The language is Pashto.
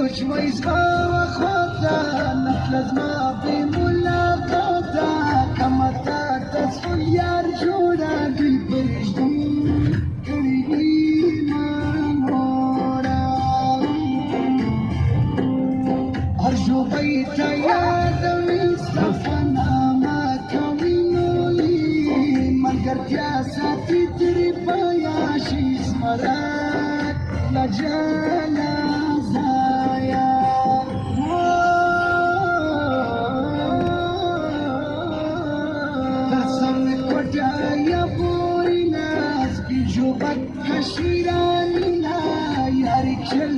ويزغى وخوتا نخلص ما بملاقاتا كما تتصل يرجونا بالبرجدون كريما نورا أرجو بيت يا ذوي صفنا ما كوينولي من قرد يا ساتي تربا يا شي اسمرات لجانا زايا ترسم كوجا يا بوري ناس بجوبك كشيرانينا يا رجل